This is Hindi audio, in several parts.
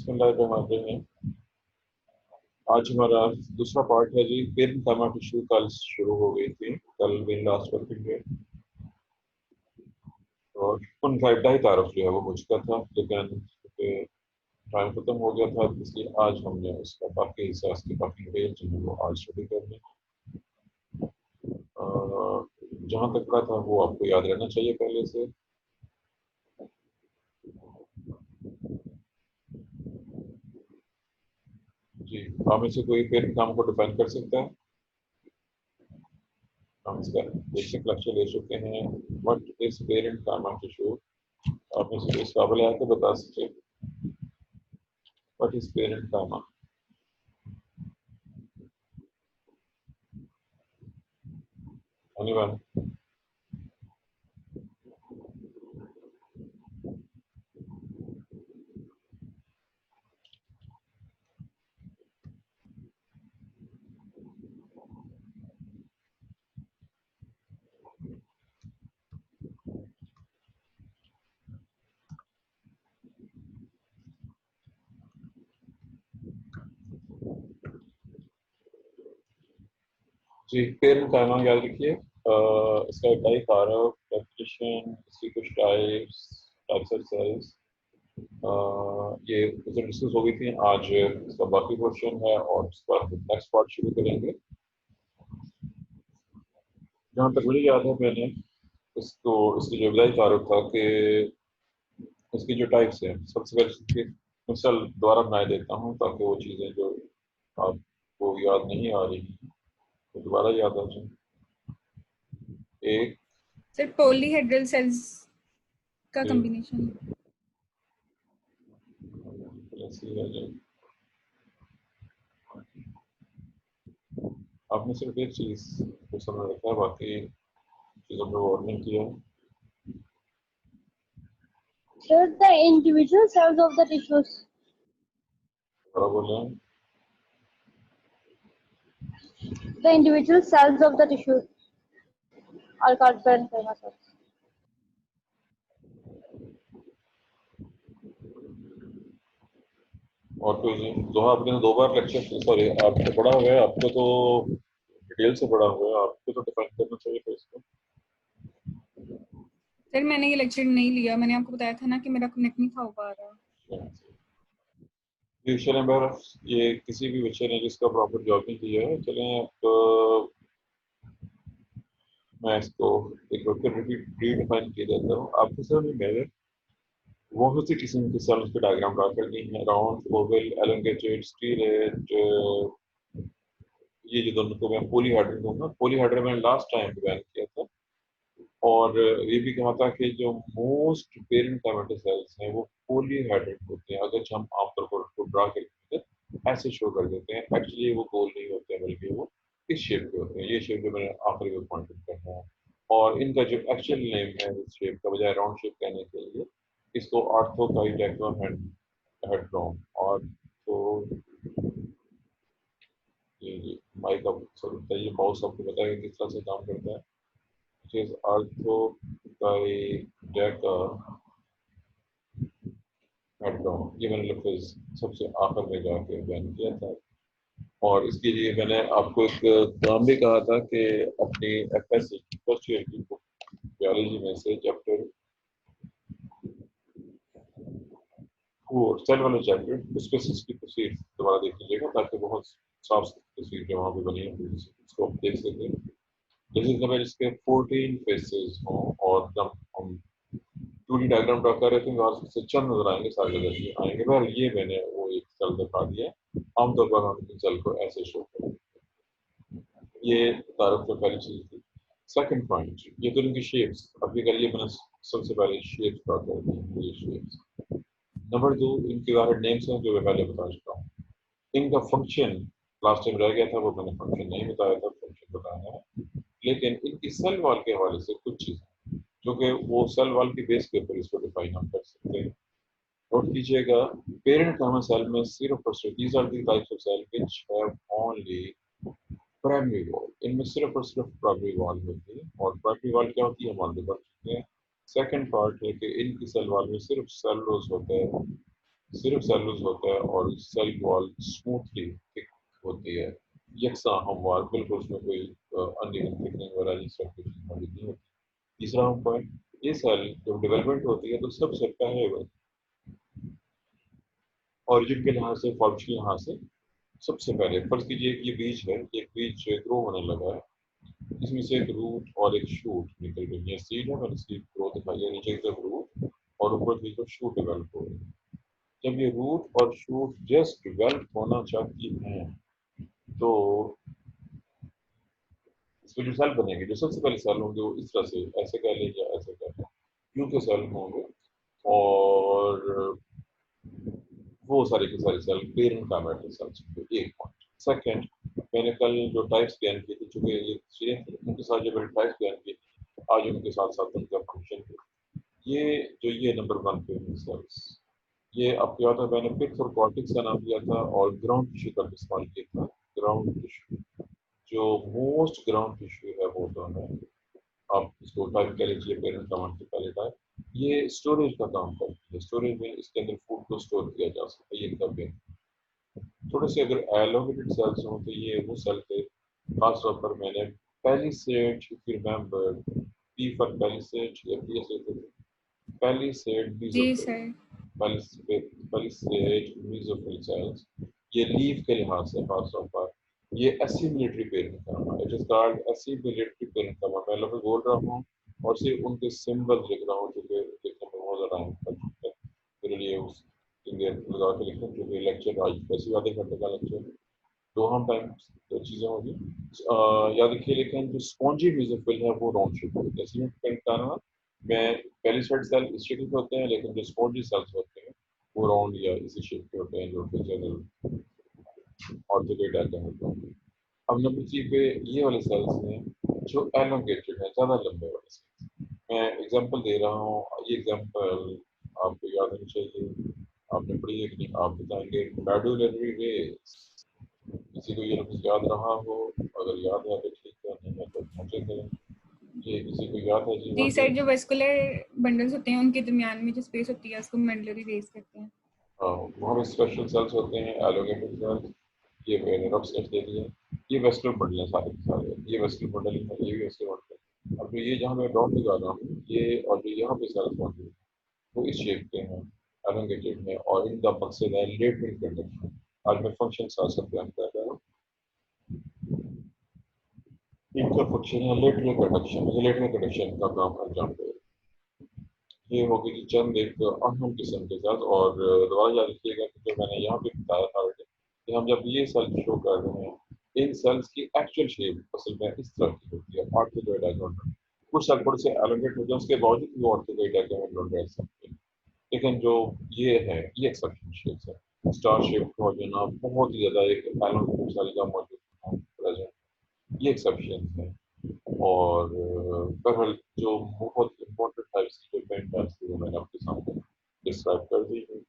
बिस्मिल्लाहिर्रहमानिर्रहीम। आज हमारा दूसरा पार्ट है जी। पेरेंट कामा टिश्यू कल शुरू हो गई थी, कल मेरी लास्ट वर्किंग डे, और उनका इब्तदाई तारुफ जो है वो मुझ का था, लेकिन टाइम खत्म हो गया था, इसलिए आज हमने उसका बाकी हिस्सा, उसकी बाकी डिटेल जो है वो आज स्टडी करनी। जहाँ तक का था वो आपको याद रहना चाहिए पहले से। जी, आप में से कोई पेरेंट काम को डिफाइन कर सकता है? हम इसका बेसिक लेक्चर ले चुके हैं। What is parenchyma tissue? आप में से इस काबिल है तो बता सकते। What is parenchyma? anyone? जी, पेरेंट का नाम याद रखिए। इसका टाइप कारक, डेफिनेशन, इसकी कुछ टाइप्स ऑफ सेल्स, ये डिस्कस हो गई थी। आज इसका बाकी क्वेश्चन है और उसके बाद नेक्स्ट पार्ट शुरू करेंगे। जहाँ तक मुझे याद है, मैंने इसको इसकी जो विदाई तारुफ था कि इसकी जो टाइप्स हैं, सबसे पहले इसकी मिसाल दोबारा बनाए देता हूँ ताकि वो चीज़ें जो आपको याद नहीं आ रही हैं तो दोबारा याद आ जाए। एक सर पॉलीहेड्रल सेल्स का कॉम्बिनेशन। ऐसी है जो आपने सिर्फ एक चीज़ को समझ रखा है, बाकी चीज़ों पर गौर नहीं किया। Sir, the individual cells of the tissues. थोड़ा बोले। The individual cells of the tissue are called parenchyma cells. और कोई नहीं, दोहा आपने दो बार लेक्चर, सॉरी आपको पढ़ा हुआ है, आपको तो डिटेल से पढ़ा हुआ है, आपको तो डिफाइन करना चाहिए था इसको। सर मैंने ये लेक्चर नहीं लिया, मैंने आपको बताया था ना कि मेरा कनेक्ट नहीं था हो पा रहा। ये किसी भी बच्चे ने जिसका प्रॉपर जॉब नहीं किया है, चलें अब मैं इसको एक बार फिर रीडिफाइन किया जाता हूँ आपके सामने। मैंने बहुत सी किस्म के सेल्स के डायग्राम ड्रा कर दी हैं, राउंड, ओवल, एलोंगेटेड, स्टीरेट। ये जो दोनों को मैं पॉलीहेड्रल कहूँगा। पॉलीहेड्रल मैंने लास्ट टाइम बयान किया था, और ये भी कहा था कि जो मोस्ट पेरेंट काइमेटो सेल्स हैं वो पॉलीहेड्रल होते हैं। अगर हम आमतौर पर उसको ड्रा करके ऐसे शो कर देते हैं, एक्चुअली वो गोल नहीं होते हैं, बल्कि वो इस शेप के होते हैं। ये शेप जो मैंने आखिरी में पॉइंट करना है, और इनका जो एक्चुअल नेम है इस शेप का बजाय राउंड शेप कहने के लिए, इसको ऑर्थोकाइडेक्टोन हेड्रोन। और तो ये माइक आप सब बताइए, माउस आपको बताएगा किस तरह से काम करता है। which is orthocaidecahedron। ये मैंने लफ्ज सबसे आखिर में जाके बयान किया था, और इसके लिए मैंने आपको एक काम भी कहा था कि अपनी एफएससी फर्स्ट ईयर की बुक बायोलॉजी में से चैप्टर 4 सेल वाला चैप्टर, उस पर इसकी तस्वीर दोबारा देख लीजिएगा ताकि बहुत साफ तस्वीर जो वहाँ पे बनी है उसको आप देख सकें। जैसे समय इसके 14 फेसेस हों, और जब हम 2D डायग्राम ड्रा कर रहे थे और उससे चंद नजर आएंगे, सारे नजर नहीं आएंगे। बहर ये मैंने वो एक सेल दिखा दिया। आमतौर पर हम इन सेल को ऐसे शो करेंगे। ये तारुफ में पहली चीज थी। सेकंड पॉइंट, ये तो इनकी शेप्स। अभी कर लिए मैंने सबसे पहले शेप्स ड्रा कर दी, ये शेप्स। नंबर 2, इनके बारे नेम्स हैं जो मैं पहले बता चुका हूँ। इनका फंक्शन लास्ट टाइम रह गया था, वो मैंने फंक्शन नहीं बताया था, फंक्शन बताना है। लेकिन इनकी सेल वॉल के हवाले से कुछ चीज़ें जो कि वो सेल वॉल की बेस के ऊपर इसको डिफाइन हम कर सकते हैं। नोट कीजिएगा, पेरेंट कामा सेल में सिर्फ और सिर्फ these are the types of cell which have only primary wall. इनमें सिर्फ और सिर्फ प्राइमरी वॉल होती है, और प्राइमरी वॉल क्या होती है हम आगे बढ़ चुके हैं। सेकंड पार्ट है कि इनकी सेल वॉल में सिर्फ सेलुलोज होता है, सिर्फ सेलुलोज होता है और सेल वॉल स्मूथली थिक होती है, यकसा हमवार, बिल्कुल उसमें कोई अनइवन थिकनिंग वगैरह इस तरह की चीज़ मौजूद नहीं होती। तीसरा पॉइंट, ये सेल जब डेवलपमेंट होती है तो सबसे पहले ऑरिजिन के लिहाज से, फॉर्मेशन के लिहाज से सबसे पहले फर्ज कीजिए कि ये बीज है, एक बीज ग्रो होने लगा है, इसमें से एक रूट और एक शूट निकल गई है। सीड है, मैंने सीड ग्रो दिखाई है, नीचे की तरफ रूट और ऊपर की तरफ शूट डेवलप हो रही है। जब ये रूट और शूट जस्ट डेवलप होना चाहती हैं तो इसमें जो सेल बनेंगे, जो सबसे पहले सेल होंगे वो इस तरह से, ऐसे कह लें या ऐसे कह लें, यूं के सेल होंगे और वो सारे के सारे सेल पेरेंट गामेटल सेल्स होंगे। एक पॉइंट। सेकंड, मैंने कल जो टाइप्स बयान की थी, चूंकि ये चीजें थी, उनके साथ जो मैंने टाइप्स बयान की थी, आज उनके साथ साथ उनका फंक्शन है। ये जो ये नंबर 1 पेरेंट सेल्स, ये अब क्या था, मैंने पिक्स और कॉर्टेक्स का नाम दिया था और ग्राउंड टिश्यू का इस्तेमाल किया था। ग्राउंड टिश्यू, जो मोस्ट ग्राउंड टिश्यू है वो तो है, आप इसको टाइप कर लीजिए, पेरेंट कमांड से पहले टाइप, ये स्टोरेज का काम करती है। स्टोरेज में इसके अंदर फूड को स्टोर किया जा सकता है, ये कभी थोड़े से अगर एलोकेटेड सेल्स हों तो ये वो सेल थे। खासतौर पर मैंने palisade, if you remember, P for palisade या पी एस पैलिसेड जी mesophyll, sir. Palisade mesophyll cells, ये लीफ के लिहाज से खासतौर पर ये assimilatory parenchyma, it is called assimilatory parenchyma. मैं लफ्ज़ बोल रहा हूँ और सिर्फ उनके सिंबल लिख रहा हूँ, क्योंकि देखने में बहुत ज़्यादा है मेरे लिए उस लगा के लिखना, क्योंकि लेक्चर आज वैसे आधे घंटे का लेक्चर, तो हम टाइम दो चीज़ें होगी याद रखिए। लेकिन जो स्पॉन्जी मेसोफिल है वो राउंड शेप होती है, एसिमिलेटरी पेरेंटमा में पैलिसेड सेल इस शेप के होते हैं, लेकिन जो स्पॉन्जी सेल्स होते हैं वो राउंड या इसी शेप के होते हैं, जो कि जनरल ऑर्थोगोनल होते हैं। अब नंबर 3 पे ये वाले सेल्स हैं जो एलोंगेटेड है, ज़्यादा लंबे वाले सेल्स। मैं एग्जांपल दे रहा हूँ, ये एग्जांपल आपको याद होनी चाहिए, आपने पढ़ी है कि नहीं, आप बताएंगे। मेडुलरी रेस, किसी को ये लफ्ज़ याद रहा हो, अगर याद है तो ठीक है, नहीं है तो मुझे करें। ये किसी को याद है जी? जी वहाँ सर, पे जो वेस्कुलर बंडल्स होते हैं उनके दरमियान में जो स्पेस होती है उसको मेडुलरी रेस कहते हैं। वहाँ पे स्पेशल सेल्स होते हैं, एलोगेटेड सेल्स। ये मैंने रफ स्केच दे दिया, ये वेस्कुलर बंडल है सारे के सारे, ये वेस्कुलर बंडल है, ये भी वेस्कुलर बंडल है। अब ये जहाँ मैं डॉट लगा रहा हूँ, ये और जो यहाँ पे सेल्स मौजूद है वो इस शेप के हैं, एलोंगेटेड में, और इनका मकसद है लेटरल कंडक्शन। आज मैं फंक्शन साथ साथ बयान कर रहा हूँ। इनका फंक्शन है लेटरल कंडक्शन, ये लेटरल कंडक्शन का काम अंजाम दे। ये होगी कि चंद एक अहम किस्म के साथ, और दोबारा याद रखिएगा कि जो मैंने यहाँ पे बताया था कि हम जब ये सेल शो कर रहे हैं, इन सेल्स की एक्चुअल शेप असल में इस तरह की होती है, ऑर्थोगोनल। कुछ सेल थोड़े से एलोंगेट होते हैं, उसके बावजूद भी ऑर्थोगोनल रह सकते हैं, लेकिन जो ये है ये एक्सेप्शन शेप है। स्टार शेप का हो जाना, बहुत ही ज़्यादा एक एलोंगेटेड सेल का मौजूद प्रेजेंट, ये एक्सेप्शन है। और बहरहाल जो बहुत इम्पोर्टेंट टाइप्स की जो मेन टाइप्स थी वो मैंने आपके सामने डिस्क्राइब कर दी है।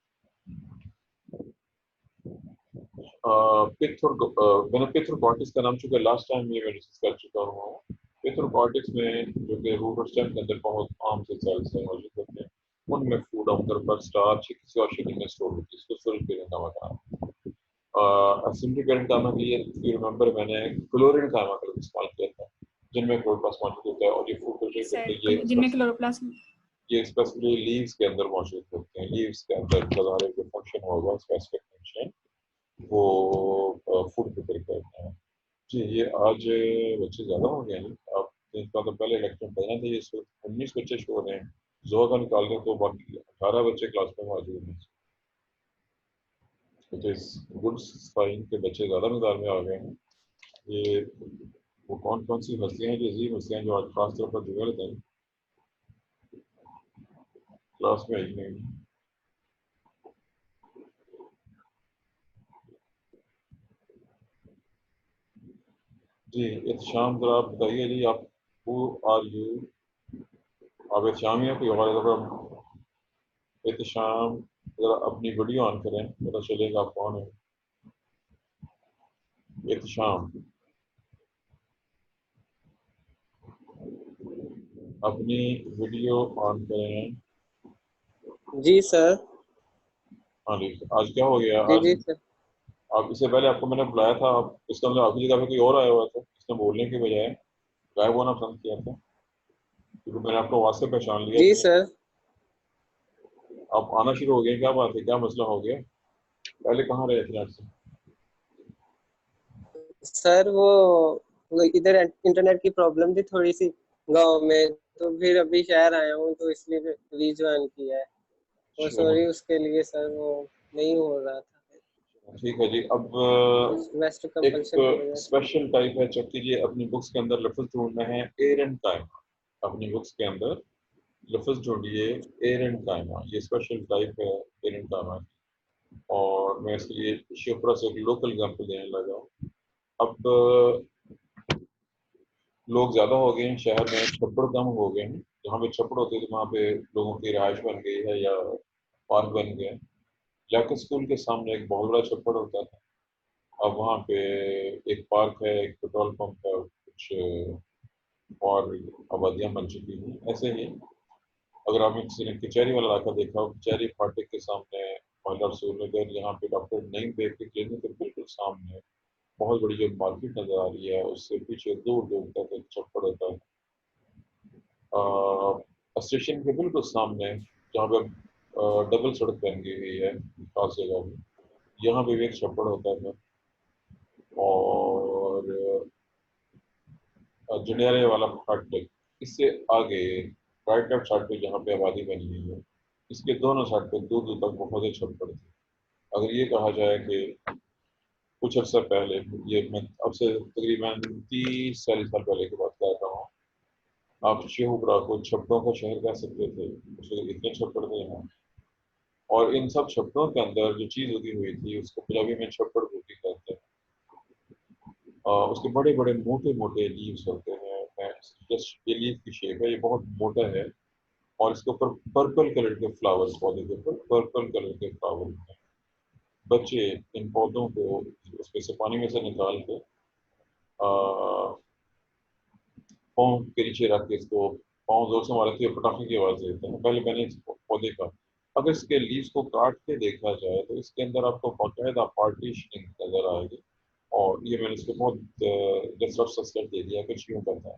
मैंने पिथोकॉर्टिक्स का नाम, चूंकि लास्ट टाइम ये मैं डिस्कस कर चुका हूँ। पिथोकॉर्टिक्स में जो कि रूट और स्टेम के अंदर बहुत आम से सेल्स हैं मौजूद होते हैं, उनमें फूड आमतौर पर स्टार्च किसी और शक्ल में स्टोर होती है, इसको स्टोरेज पीरियड का मतलब असेंबली पेरेंट कामा के लिए, इफ यू रिमेंबर, मैंने क्लोरीन कामा का इस्तेमाल किया था, जिनमें क्लोरोप्लास्ट मौजूद होता है, और ये फूड को शेक करते हैं। जिनमें क्लोरोप्लास्ट, ये स्पेसिफिकली लीव्स के अंदर मौजूद होते हैं। लीव्स के अंदर बजारे जो फंक्शन होगा, स्पेसिफिक फंक्शन, वो फूड प्रिपेयर करते हैं। जी, ये आज बच्चे ज़्यादा हो गए हैं। आप इनका तो पहले लेक्चर पढ़ना था, ये 19 बच्चे शो हो रहे हैं, जोर का निकाल दें तो बाकी 18 बच्चे क्लास में मौजूद हैं। इट इज़ गुड साइन के बच्चे ज़्यादा मिसाल में आ गए हैं। ये वो कौन कौन सी हस्तियाँ हैं, जो अजीब हस्तियाँ जो आज खास तौर पर दिव्य हैं, क्लास में आई नहीं। जी, एहतशाम ज़रा आप बताइए जी, आप हु आर यू? आप एहतशाम या कोई और ज़रा? एहतशाम, ज़रा अपनी वीडियो ऑन करें, पता चलेगा आप कौन है। एहतशाम, अपनी वीडियो ऑन करें। जी सर। हाँ जी, आज क्या हो गया जी आज? जी सर। आप इससे पहले आपको मैंने बुलाया था, आप इसका मतलब आपकी जगह पे कोई और आया हुआ था, इसने बोलने के बजाय गायब होना पसंद किया था, क्योंकि मैंने आपको आवाज से पहचान लिया जी था। सर। आप आना शुरू हो गए, क्या बात है, क्या मसला हो गया? पहले कहाँ रहे थे आपसे? सर वो इधर इंटरनेट की प्रॉब्लम थी थोड़ी सी गांव में, तो फिर अभी शहर आया हूँ तो इसलिए रीज्वाइन किया है। वो चलो सॉरी उसके लिए सर, वो नहीं हो रहा था ठीक है जी। अब वेस्ट एक कंपल्शन की वजह से। स्पेशल टाइप है, चेक कीजिए अपनी बुक्स के अंदर लफ्ज ढूंढना है एयर एंड टाइम। अपनी बुक्स के अंदर लफ्ज ढूंढिए एयर एंड टाइम, ये स्पेशल टाइप है एयर एंड टाइम। और मैं इसके लिए शिप्रा से एक लोकल एग्जाम्पल देने लगा हूँ। अब लोग ज्यादा हो गए हैं शहर में, छप्पड़ कम हो गए हैं। जहाँ पे छप्पड़ होते थे वहाँ पे लोगों की रिहाइश बन गई है या पार्क बन गया है। जाके स्कूल के सामने एक बहुत बड़ा छप्पड़ होता था, अब वहाँ पे एक पार्क है, एक पेट्रोल पंप है, कुछ और आबादियाँ बन चुकी हैं। ऐसे ही अगर आपने किसी ने कचहरी वाला इलाका देखा हो, कचहरी फाटक के सामने महिला रसूल नगर, यहाँ पे डॉक्टर नईम बेग के क्लिनिक के बिल्कुल सामने बहुत बड़ी जो मार्केट नजर आ रही है, उससे पीछे दूर दूर तक एक छप्पड़ होता है। स्टेशन के बिल्कुल सामने जहाँ पे डबल सड़क बन गई हुई है खास जगह में, यहाँ पे भी एक छप्पड़ होता था। और जंडियाले वाला फाटक, इससे आगे राइट लेफ्ट साइड पे जहाँ पे आबादी बनी हुई है, इसके दोनों साइड पे दूर दूर तक बहुत ही छप्पड़ थे। अगर ये कहा जाए कि कुछ अर्सा पहले, ये मैं अब से तकरीबन 30-40 साल पहले की बात कर रहा हूँ, आप शेखुपुरा को छप्पड़ों का शहर कह सकते थे, उसमें इतने छप्पड़ थे यहाँ। और इन सब छप्पड़ों के अंदर जो चीज़ उगी हुई थी उसको पंजाबी में छप्पड़ बूटी कहते हैं। उसके बड़े बड़े मोटे मोटे लीव्स होते हैं, जस्ट ये लीफ की शेप है, ये बहुत मोटा है। और इसके ऊपर पर्पल कलर के फ्लावर्स, पौधे के ऊपर पर्पल कलर के फ्लावर हैं। बच्चे इन पौधों को उसमें से पानी में से निकाल के पाँव के नीचे रख के इसको पाँव जोर से मारते हुए पटाखे की आवाज देते हैं। पहले मैंने इस पौधे का, अगर इसके लीव्स को काट के देखा जाए तो इसके अंदर आपको बाकायदा पार्टीशनिंग नजर आएगी। और ये मैंने इसको बहुत जस्ट रफ सा sketch दे दिया, कुछ यूं करता है।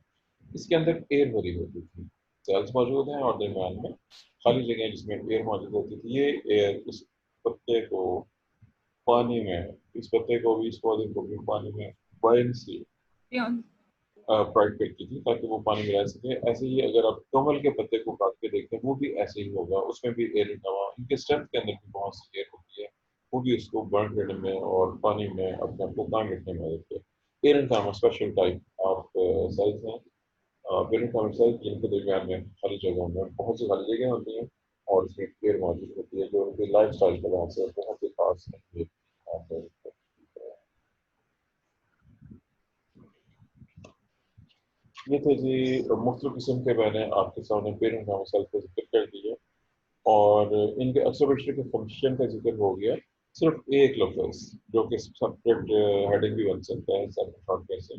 इसके अंदर एयर भरी होती थी, सेल्स मौजूद हैं और दरम्यान में खाली जगह जिसमें एयर मौजूद होती थी। ये एयर इस पत्ते को पानी में, इस पत्ते को भी, इस पौधे को भी पानी में बायंसी Yeah. फ्राइड करती थी ताकि वो पानी में रह सके। ऐसे ही अगर आप कमल के पत्ते को काट के देखते हैं वो भी ऐसे ही होगा, उसमें भी एयर हवा, इनके स्टेम के अंदर भी बहुत सी एयर होती है, वो भी उसको बर्न करने में और पानी में अपने आप को कायम रखने में मदद करती है। एयर का स्पेशल टाइप ऑफ सेल्स हैं, एयर सेल्स जिनके दरमियान में खाली जगहों में बहुत सी खाली जगह होती हैं और इसमें एयर मौजूद होती है, जो उनकी लाइफ स्टाइल के लिहाज से बहुत ही खास है। ये थे जी मुख्तलिफ किस्म के, मैंने आपके सामने पेरेंट नाम सेल्फ का जिक्र कर दिया और इनके एक्सोबेशन के फंक्शन का जिक्र हो गया। सिर्फ एक लफ्ज जो कि सेपरेट हेडिंग भी बन सकता है सेपरेट शॉर्ट से,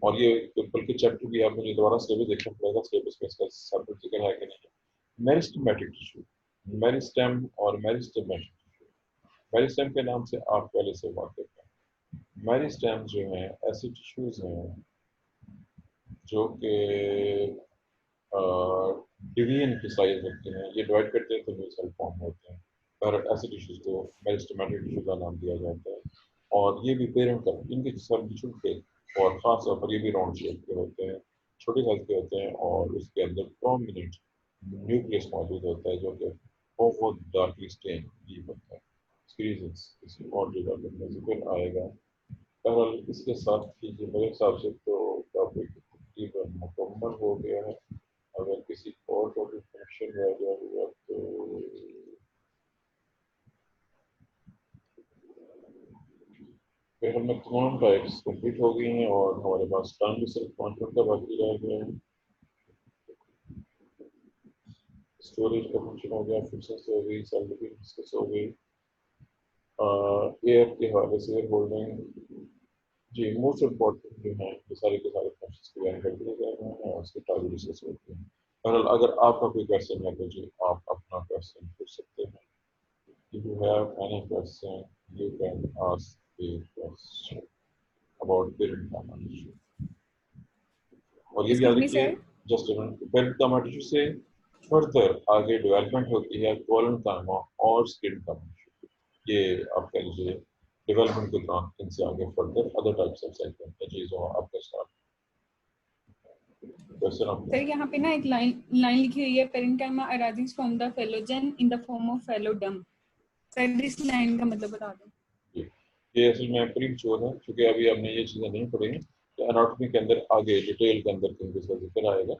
और ये बल्कि चैप्टर भी आप मुझे दोबारा सिलेबस देखना पड़ेगा, सिलेबस में इसका सेपरेट जिक्र है कि नहीं। मेरिस्टेमेटिक टिश्यू, मेरिस्टेम और मेरिस्टेमेटिक टिश्यू। मेरिस्टेम के नाम से आप पहले से वाकिफ हैं। मेरिस्टेम जो है ऐसे टिश्यूज हैं जो कि डिवीजन की साइज रखते हैं, ये डिवाइड करते हैं तो म्यूचुअल फॉर्म होते हैं। पर ऐसे टिश्यूज को मेरिस्टेमेटिक टिश्यू का नाम दिया जाता है। और ये भी पेरेंट का, इनके सब छोटे और ख़ास तौर पर ये भी राउंड शेप के होते हैं, छोटे साइज के होते हैं और उसके अंदर प्रोमिनेंट न्यूक्लियस मौजूद होता है जो कि बहुत डार्कली स्टेन डीप होता है। इसकी रीजंस किसी और जगह पर जिक्र आएगा। बहरहाल इसके साथ ही जो मेरे हिसाब से तो टॉपिक तकरीबन मुकम्मल हो गया है। अगर किसी और टॉपिक क्वेश्चन रह गया हुआ तो फिर हमें तमाम टाइप्स कंप्लीट हो गई हैं और हमारे पास टाइम भी सिर्फ 5 मिनट का बाकी रह गया है। स्टोरेज का फंक्शन हो गया, फिक्सेस हो गई, सेल्फ डिस्कस हो गई, एयर के हवाले से एयर होल्डिंग। जी मोस्ट इम्पोर्टेंट जो है ये सारे के सारे फंक्शंस के बयान कर दिए गए हैं और उसके टारगेट डिस्कस होते हैं। बहरहाल अगर आपका कोई क्वेश्चन है तो जी आप अपना क्वेश्चन पूछ सकते हैं। If you have any question, you can ask the question about parent gamma tissue. और ये भी याद Excuse me, रखिए, sir. Just parent gamma tissue से फर्दर आगे डेवलपमेंट होती है कोलन गामा और स्किन गामा tissue. ये आप कह लीजिए डेवलपमेंट के दौरान इनसे आगे further other types of cell चीज़ों आपका स्टार्ट क्वेश्चन आपका सर यहाँ पे ना एक लाइन लिखी हुई है, parenchyma arises from the phylogen in the form of phylloderm. Sir इस लाइन का मतलब बता दो। ये असल में प्रीमच्योर है क्योंकि अभी हमने ये चीज़ें नहीं पढ़ी हैं, तो एनाटॉमी के अंदर आगे डिटेल के अंदर कहीं इसका जिक्र आएगा।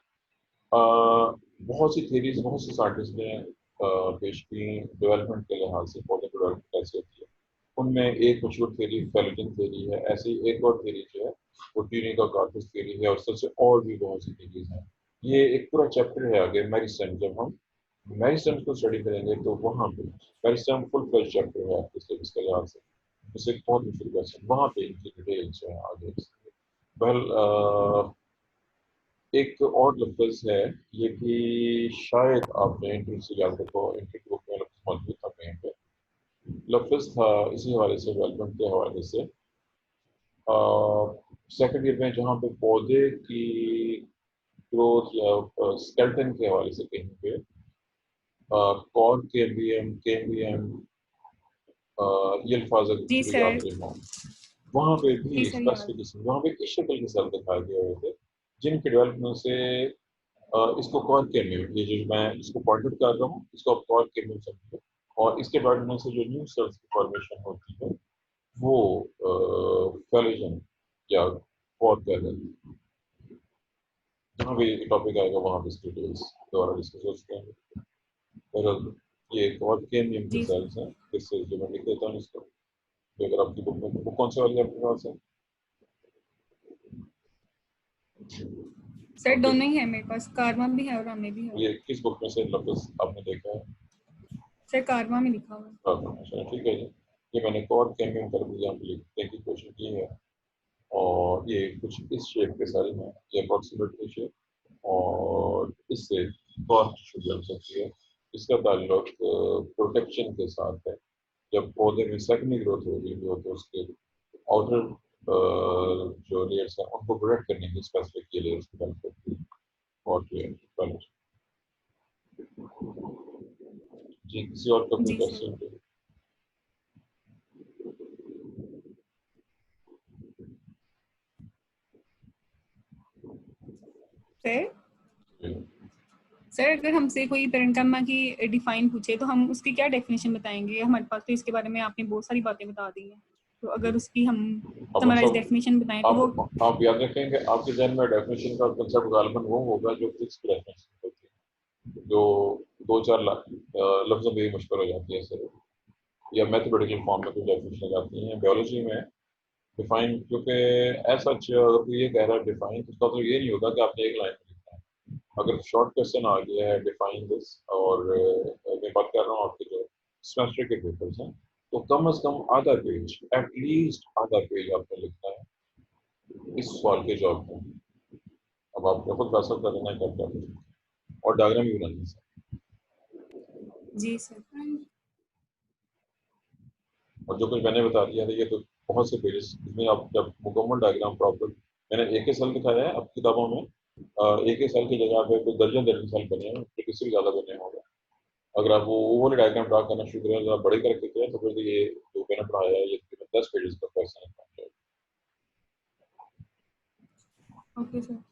बहुत सी थेरीज बहुत से साइंटिस्ट ने पेश की डेवलपमेंट के लिहाज से, पौधे डेवलपमेंट कैसे होती है। उनमें एक मशहूर थेरी फेलोजन थेरी है, ऐसी एक और थेरी जो है वो ट्यूनिका कार्पस थेरी है, और सबसे और भी बहुत सी थेरीज हैं। ये एक पूरा चैप्टर है आगे मेरिस्टेम, जब हम मेरिस्टेम को स्टडी करेंगे तो वहाँ पे मेरिस्टेम फुल फ्लेज चैप्टर है आपके सिलेबस के लिहाज से, जैसे बहुत मुश्किल क्वेश्चन वहाँ पे इनकी डिटेल्स है आगे। वेल एक और लफ्ज़ है, ये भी शायद आपने इंटरव्यू से याद रखो, इंटरव्यू बुक में लफ्ज़ मौजूद था कहीं पे, लफ्ज़ था इसी हवाले से, डेवलपमेंट के हवाले से। सेकंड ईयर में जहाँ पे पौधे की ग्रोथ या स्केलेटन के हवाले से कहीं पे कॉर केम्बियम ये अल्फाज अगर जी थोड़ी याद सर। रहे हों, वहाँ पे जी भी सर याद। स्पेसिफिकेशन, वहाँ पे इस शक्ल के सेल दिखाए गए हुए थे जिनके डेवलपमेंट से इसको कॉर केम्बियम, ये जो मैं इसको पॉइंट आउट कर रहा हूँ, इसको आप कॉर केम्बियम समझिए, और इसके डेवलपमेंट से जो न्यू सेल्स की फॉर्मेशन होती है वो फेलोजन या कॉर कहलाती है। जहाँ भी टॉपिक आएगा वहाँ पे इसकी डिटेल्स दोबारा डिस्कस हो सकते हैं। और ये कॉर केम्बियम के जी सर। सेल्स हैं, इससे जो मैं लिख देता हूँ इसको, तो अगर आपकी बुक में, बुक कौन सी वाली है आपके पास है? सर आपके दोनों ही है मेरे पास, कारवा भी है और रामे भी है। ये किस बुक में से लफ्ज़ आपने देखा है? सर कारवा में लिखा हुआ है। अच्छा ठीक है जी, ये मैंने कॉर केम्बियम कर दिया, लिखने की कोशिश की है, और ये कुछ इस शेप के सारे हैं, ये अप्रॉक्सीमेटली शेप, और इससे कॉर टिश्यू लग सकती है। इसका ताल्लुक प्रोटेक्शन के साथ है। जब पौधे में सेकेंडरी ग्रोथ हो रही हो तो उसके आउटर जो लेयर्स हैं उनको प्रोटेक्ट करने की स्पेसिफिक ये लेयर्स डेवलप करती है। और जी, किसी और का कोई जी सर। क्वेश्चन? सर सर अगर हमसे कोई पेरेन्काइमा की डिफाइन पूछे तो हम उसकी क्या डेफिनेशन बताएंगे? हमारे पास तो इसके बारे में आपने बहुत सारी बातें बता दी हैं, तो अगर उसकी हम अब समराइज मतलब डेफिनेशन बताएं तो वो आप याद रखें कि आपके जहन में डेफिनेशन का कंसेप्ट गालिबन वो होगा जो फिक्स डेफिनेशन होती है, जो दो चार लफ्जों में ही मुश्किल हो जाती है सिर्फ, या मैथमेटिकल फॉर्म में कुछ डेफिनेशन आती हैं। बायोलॉजी में डिफाइन, क्योंकि ऐसा अगर कोई ये कह रहा है डिफाइन, तो उसका तो ये नहीं होगा कि आपने एक लाइन में लिखना है। अगर शॉर्ट क्वेश्चन आ गया है डिफाइन दिस, और मैं बात कर रहा हूँ आपके जो सेमेस्टर के पेपर्स हैं, तो कम से कम आधा पेज, एटलीस्ट आधा पेज आपने लिखना है इस सवाल के जवाब में। अब आपको खुद फैसला करना है क्या क्या, और डायग्राम भी बनानी है। जी सर। और जो कुछ मैंने बता दिया था ये तो बहुत से पेजेस, इसमें आप जब मुकम्मल डायग्राम प्रॉपर, मैंने एक ही सेल दिखाया है अब किताबों में, एक ही सेल की जगह पे कोई दर्जन दर्जन सेल बने हैं, फिर किसी भी ज़्यादा बने होंगे। अगर आप वो वाले डायग्राम ड्रा करना शुरू करें, ज़रा बड़े करके करें, तो फिर तो ये जो मैंने पढ़ाया है ये तकरीबन 10 पेजेस का क्वेश्चन है। Okay sir.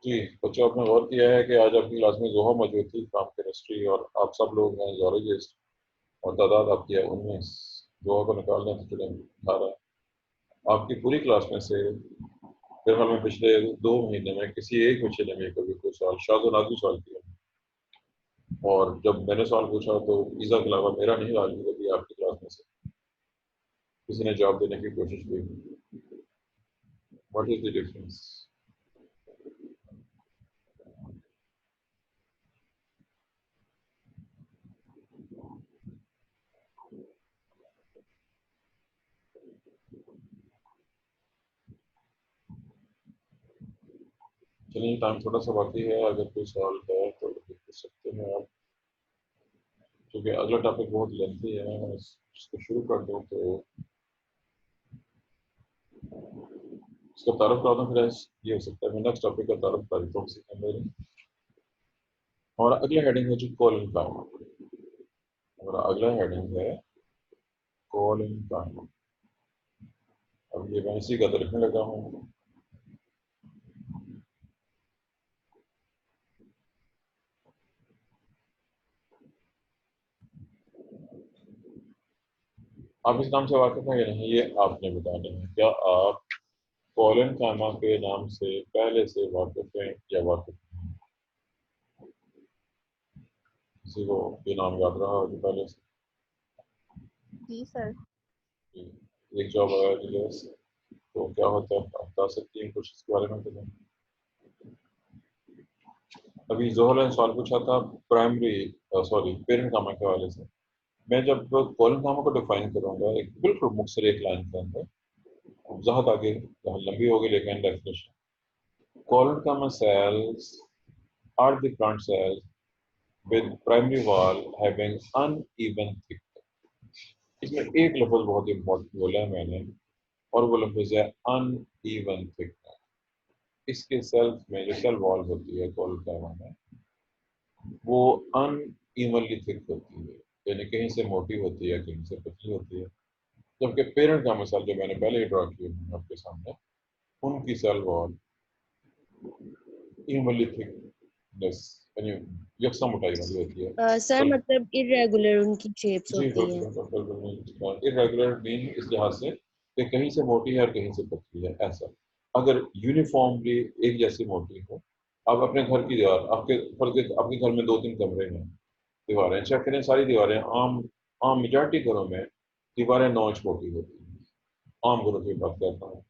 जी बच्चों, आपने गौर किया है कि आज आपकी क्लास में जोहा मौजूद थी, फ्रॉम केमिस्ट्री, और आप सब लोग हैं जोलॉजिस्ट, और तादाद आपकी है 19। जोहा को निकालने तो चले 18। आपकी पूरी क्लास में से फिर हमें पिछले 2 महीने में किसी एक बच्चे ने भी कभी कोई सवाल शायद नाजू सवाल किया, और जब मैंने सवाल पूछा तो ईजा के अलावा मेरा नहीं रहा कभी आपकी क्लास में से किसी ने जवाब देने की कोशिश की। What is the difference? चलिए टाइम थोड़ा सा बाकी है, अगर कोई सवाल है तो पूछ सकते हैं। हैं आप, क्योंकि अगला टॉपिक बहुत लेंथी है, मैं इसको शुरू कर दूँ तो इसका तारुफ करा दूँ, फिर ये हो सकता है मैं नेक्स्ट टॉपिक का तारुफ कर देता हूँ उसके अंदर। और अगला हेडिंग है जी कॉलिंग टाइम, और अगला हेडिंग है कॉलिंग टाइम। अब ये मैं इसी का तो लिखने लगा हूँ। आप इस नाम से वाकिफ हैं या नहीं, ये आपने बताना है। क्या आप कॉलिन कामा के नाम से पहले से वाकिफ हैं या वाकिफ नहीं? किसी को ये नाम याद रहा हो पहले से? जी सर। एक जॉब आया DLS, तो क्या होता है आप बता सकती हैं कुछ इसके बारे में? अभी जोहर ने सवाल पूछा था प्राइमरी सॉरी पेरेंट कामा के हवाले से। मैं जब कॉलिन कामा को डिफाइन करूंगा एक बिल्कुल मुख्तसर एक लाइन के अंदर, ज़्यादा आगे लंबी होगी लेकिन definition, collenchyma cells are the plant cells with primary wall having uneven thickness। इसमें एक लफ्ज बहुत इंपॉर्टेंट बोला है मैंने, और वो लफ्ज है uneven thickness। इसके सेल्स में जो सेल वॉल होती है कोलकामा में, वो अनइवनली थिक होती है, यानी कहीं से मोटी होती है कहीं से पतली होती है। जबकि पेरेंट का मिसाल जो मैंने पहले ही ड्रॉ किया है आपके सामने, उनकी सेल वॉल इवनली थिकनेस यानी यकसा मोटाई वाली होती है। सर मतलब इरेगुलर उनकी शेप्स जी होती हैं। बिल्कुल इरेगुलर मीन इस लिहाज से कि कहीं से मोटी है और कहीं से पतली है, ऐसा। अगर यूनिफॉर्मली एक जैसी मोटी हो, आप अपने घर की दीवार, आपके घर में 2-3 कमरे हैं, दीवारें चेक करें, सारी दीवारें आम आम मेजॉरिटी घरों में दीवारें 9 इंच मोटी होती हैं। आम घरों की बात करता हूँ।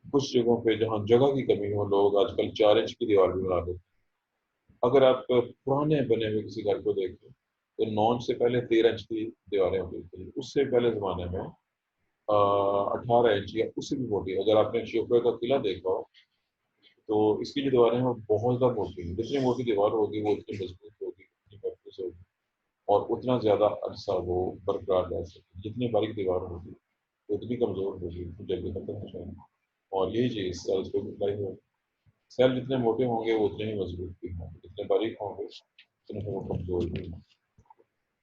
कुछ जगहों पे जहाँ जगह की कमी हो, लोग आजकल 4 इंच की दीवार भी बना देते हैं। अगर आप पुराने बने हुए किसी घर को देखें तो 9 इंच से पहले 13 इंच की दीवारें होती थी। उससे पहले ज़माने में 18 इंच या उससे भी मोटी। अगर आपने शिवपुर का किला देखा हो तो इसकी जो दीवारें हैं वो बहुत ज़्यादा मोटी हैं। जितनी मोटी दीवार होगी वो उतनी मजबूत होगी, उतनी महफूज होगी, और उतना ज़्यादा अरसा वो बरकरार रह सकती। जितनी बारीक दीवार होगी उतनी कमज़ोर होगी, उतनी जल्दी खत्म हो जाएगी। और यही चीज़ सेल्स को भी अप्लाई होगी। सेल जितने मोटे होंगे वो उतने ही मजबूत भी होंगे, जितने बारीक होंगे उतने ही वो कमज़ोर भी होंगे।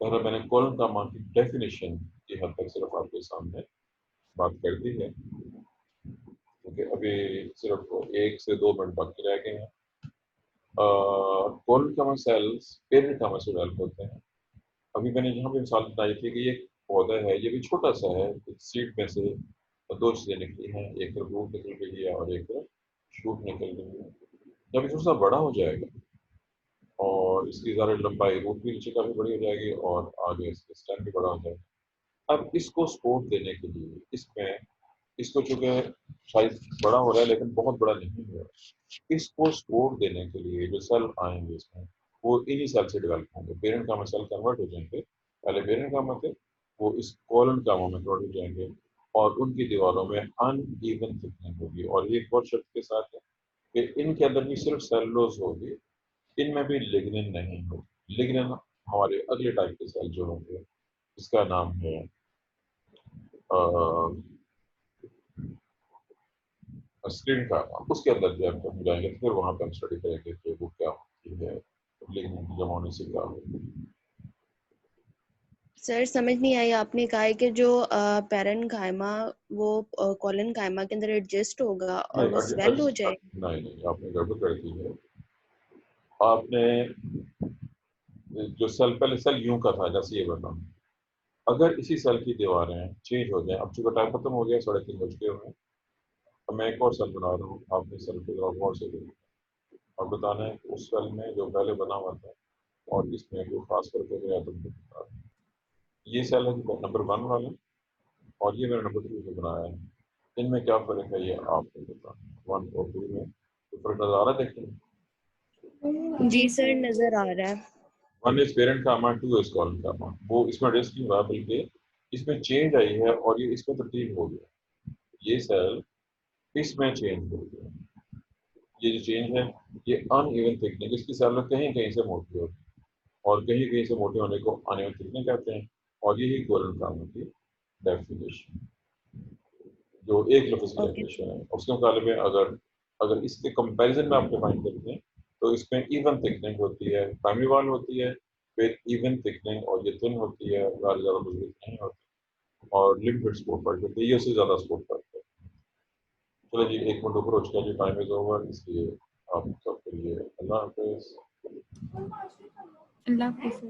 तो मैंने कॉलम गामा की डेफिनेशन की हद तक सिर्फ आपके सामने बात कर दी है, क्योंकि अभी सिर्फ 1 से 2 मिनट बाकी रह गए हैं। Collenchyma cells parenchyma से डेवलप होते हैं। अभी मैंने यहाँ पे मिसाल बताई थी कि ये पौधा है, ये भी छोटा सा है, सीड में से 2 चीज़ें निकली हैं, एक रूट निकल गई है और एक शूट निकल गई है। जब ये थोड़ा सा बड़ा हो जाएगा और इसकी ज़्यादा लंबाई, रूट भी नीचे काफ़ी बड़ी हो जाएगी और आगे इसका स्टेम भी बड़ा हो जाएगा। अब इसको सपोर्ट देने के लिए इसमें, इसको चूंकि साइज बड़ा हो रहा है लेकिन बहुत बड़ा नहीं हो रहा है, इसको सपोर्ट देने के लिए जो सेल आएंगे इसमें, वो इन्हीं सेल से डेवलप होंगे। पेरेंट कामा सेल कन्वर्ट हो जाएंगे, पहले पेरेंट कामा थे, वो इस कॉलन कामा में कन्वर्ट हो जाएंगे और उनकी दीवारों में अनइवन थिकनेस होगी। और ये एक और शर्त के साथ है कि इनके अंदर भी सिर्फ सेलुलोज होगी, इनमें भी लिग्निन नहीं होगी। लिग्निन हमारे अगले टाइप के सेल जो होंगे, इसका नाम है स्क्रीन का, उसके अंदर जो हम जाएंगे तो फिर वहाँ पर हम स्टडी करेंगे कि वो क्या होती है, लिग्निन की जमा होने से क्या होगी। सर समझ नहीं आई, आपने कहा है कि जो पेरेंट कायमा वो कॉलन कायमा के अंदर एडजस्ट होगा और वो स्वेल हो जाए। नहीं, आपने गड़बड़ कर दी है। आपने जो सेल, पहले सेल यूं का था जैसे ये बना, अगर इसी सेल की दीवारें चेंज हो जाए, अब चूंकि टाइम खत्म हो गया, 3:30 बज गए हुए हैं, अब मैं एक और सेल बना रहा हूँ, आपने सेल को जरा गौर से देखो और बताना है उस सेल में जो पहले बना हुआ था और इसमें जो खास करके गया तुमको बता रहा हूँ। ये सेल है नंबर 1 वाला और ये मेरा नंबर 2 जो बनाया है, इनमें क्या फर्क है ये आपको बताना। 1 और 2 में तो फर्क नजर आ रहा है? देखते जी सर नजर आ रहा है। 1 इज पेरेंट का अमाउंट, 2 इज कॉलन का अमाउंट। वो इसमें एडजस्ट नहीं हुआ बल्कि इसमें चेंज आई है और ये इसमें तब्दील हो गया। ये सेल इसमें चेंज हो गया। ये जो चेंज है ये अनइवन थिकनेस, इसकी सेल कहीं कहीं से मोटी होगी और कहीं कहीं से मोटे होने को अनियमित थिकनिंग कहते हैं। और यही कोलन कामा की डेफिनेशन, जो एक लफ्ज़ की ओके डेफिनेशन है। उसके मुकाबले में अगर अगर इसके कंपैरिजन में आप डिफाइन करते हैं तो इसमें इवन थिकनिंग होती है, प्राइमरी वॉल होती है, फिर इवन थिकनिंग, और ये थिन होती है, ज़्यादा मजबूत नहीं होती, और लिमिटेड स्पोर्ट पार्ट होती है, ये उससे ज़्यादा स्पोर्ट पार्ट है। चलो जी, 1 मिनट ऊपर हो चुका है जी, टाइम इज ओवर, इसलिए आप सबके लिए अल्लाह हाफ़िज़। अल्लाह हाफिज़।